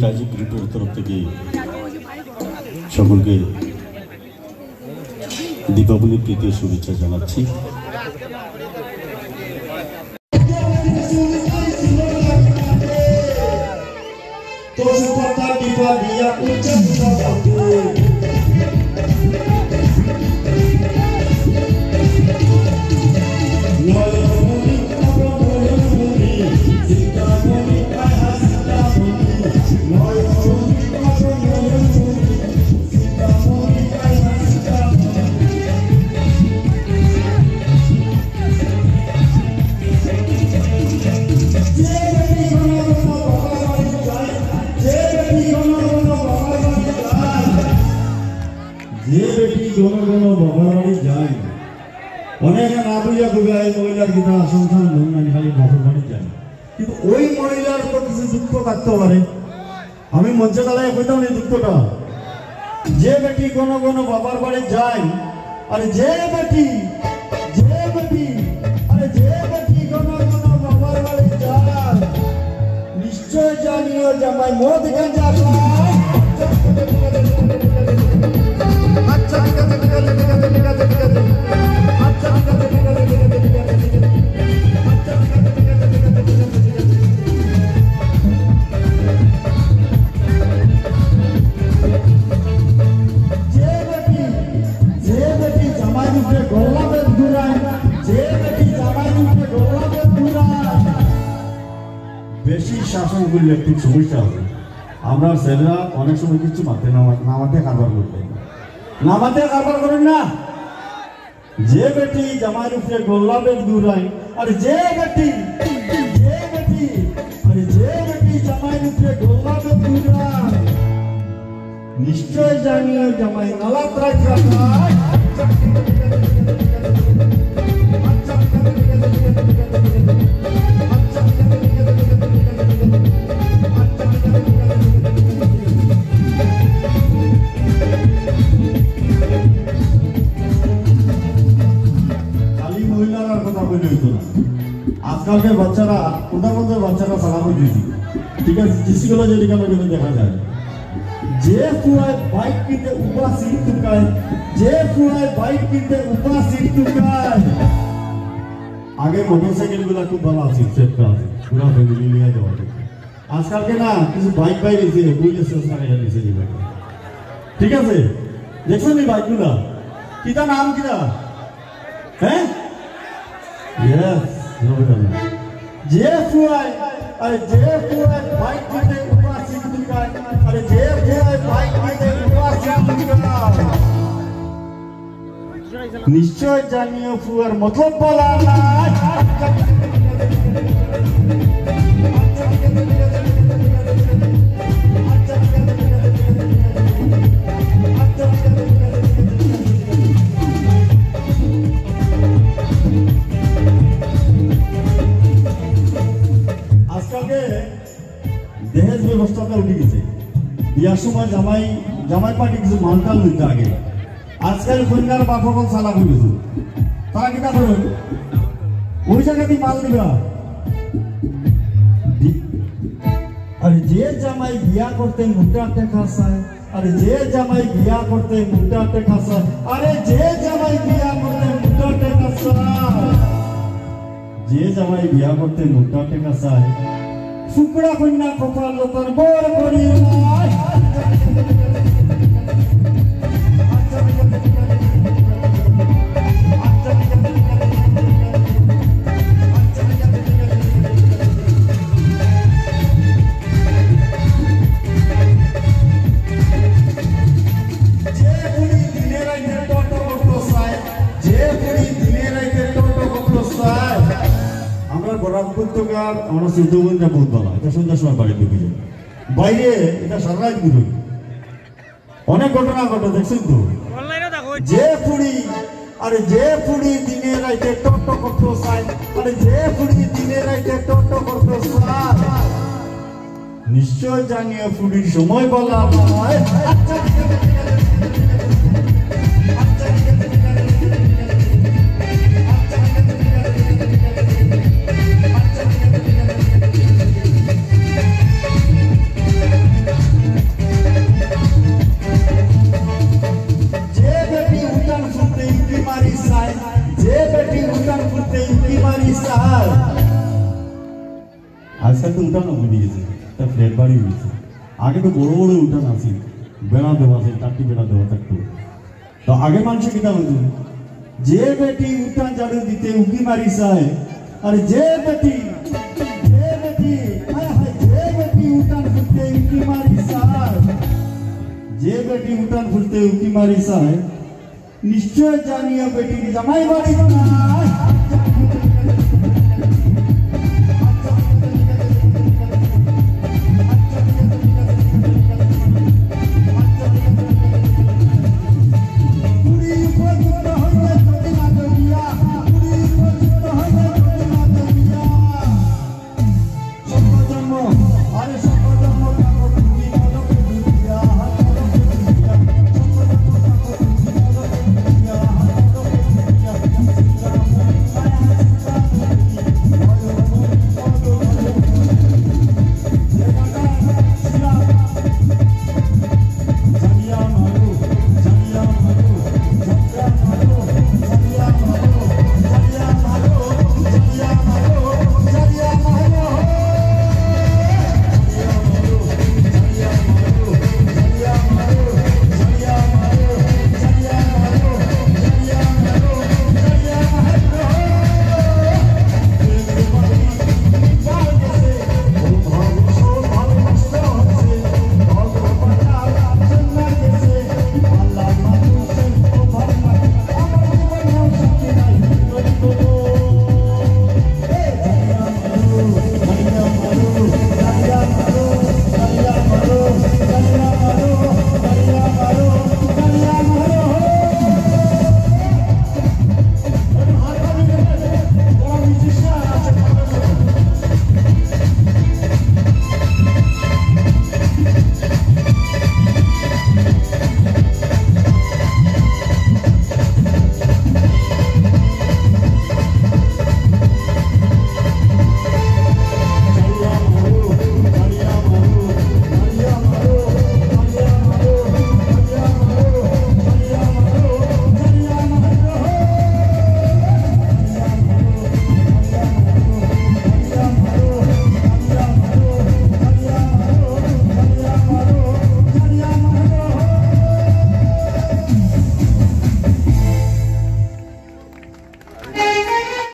রাজীব গ্রুপের তরফ থেকে সকলকে দীপাবলির প্রীতি শুভেচ্ছা জানাচ্ছি। অনেকে না বুঝিয়া বুঝায় মহিলার গীতা সংসার ধন্যানি খালি বাপের বাড়ি যায়, কিন্তু ওই মহিলার তো কিছু দুঃখ থাকতে পারে। আমি মঞ্চে দাঁড়ায় কইতাম এই দুঃখটা, যে বেটি কোনো কোনো বাবার বাড়ি যায়, আরে যে বেটি আরে যে বেটি কোনো কোনো বাবার বাড়ি যায়, নিশ্চয় জানিও জামাই মদ গাঁজা খায়। আচ্ছা ঠিক আছে ঠিক আছে ঠিক আছে ঠিক আছে ঠিক আছে আচ্ছা ঠিক আছে ঠিক আছে ঠিক আছে ঠিক আছে আচ্ছা ঠিক আছে ঠিক আছে ঠিক আছে ঠিক আছে ঠিক আছে। যে বেটি জামাই উঠে গোলাপে ঘুরায়, যে বেটি জামাই উঠে গোলাপে ঘুরায়, বেশি শাসন করলে একটু সমস্যা হবে। আমরা ছেলেরা অনেক সময় কিছু নামাতে কারবার করতে নামাতে কারবার করেন না। যে বেটি জামাই উঠে গোলাপে ঘুরায়, আর যে বেটি আরে যে বেটি জামাই উঠে গোলাপে ঘুরায়, নিশ্চয় জানিও জামাই নালাত রাখা। খালি মহিলার কথা বলে হইতো না, আজকালকার বাচ্চারা প্রধানমন্ত্রীর বাচ্চারা চালানো দিয়েছি, ঠিক আছে জিসিগুলো যদি কেন দেখা যায়। যে ফুয়ায় বাইক কিনতে উপা সিট টুকায়, যে ফুয়ায় বাইক কিনতে উপা সিট টুকায়। আগে মোটরসাইকেল গুলা খুব ভালো আছে, সেফটা আছে, পুরা ফ্যামিলি নিয়ে যাওয়া যায়। আজকালকে না কিছু বাইক দিয়েছে, বুঝেছে দিয়েছে, ঠিক আছে দেখছো নি বাইক গুলা কিটা নাম কিটা? হ্যাঁ যে ফুয়ায় আরে যে ফুয়ায় বাইক কিনতে উপা সিট টুকায়, আরে যে ফুয়ায় বাইক কিনতে উপা সিট টুকায়, নিশ্চয় জানিও ফুয়ার মতলব বলা নাই। আজকালকে দেহেজ ব্যবস্থাটা উঠে গেছে। বিয়ার সময় জামাই পার্টি কিছু মানটাল লইতে আগে, আজকাল কন্যার বাপ সকল চালাক হয়ে গেছে। তারা কিনা করবেন ওই জায়গাতেই মাল দিবা। আরে যে জামাই বিয়া করতে মোটা টেকা চায়, আরে যে জামাই বিয়া করতে মোটা টেকা চায়, আরে যে জামাই বিয়া করতে মোটা টেকা চায়, যে জামাই বিয়া করতে মোটা টেকা চায়, শুক্রা কন্যা কপাল লোকের বর করি নাই। আমরা চৌদ্দটা বহুত ভালো, এটা সন্ধ্যার সময় বাড়ি ঢুকে যায়, বাইরে এটা সারা রাত ঘুরে। অনেক ঘটনা ঘটে দেখছেন তো, যে পুরি আরে যে ফুড়ি দিনে রাইতে টোটো করতো চায়, আরে যে ফুড়ি দিনে রাইতে টোটো করতো চায়, নিশ্চয় জানিয়ে ফুড়ির সময় বলা নয়। আজকাল তো উঠানো হয়ে গেছে, একটা ফ্ল্যাট বাড়ি হয়েছে। আগে তো বড় বড় উঠান আছে, বেড়া দেওয়া আছে, চারটি বেড়া দেওয়া থাকতো। তো আগে মানুষ কিনা হতো, যে বেটি উঠান ঝাড়ু দিতে উকি মারি চায়, আর যে বেটি উঠান ফুটতে উকি মারি চায়, যে বেটি উঠান ফুটতে উকি মারি চায়, নিশ্চয় জানিয়া বেটির জামাই বাড়ি না।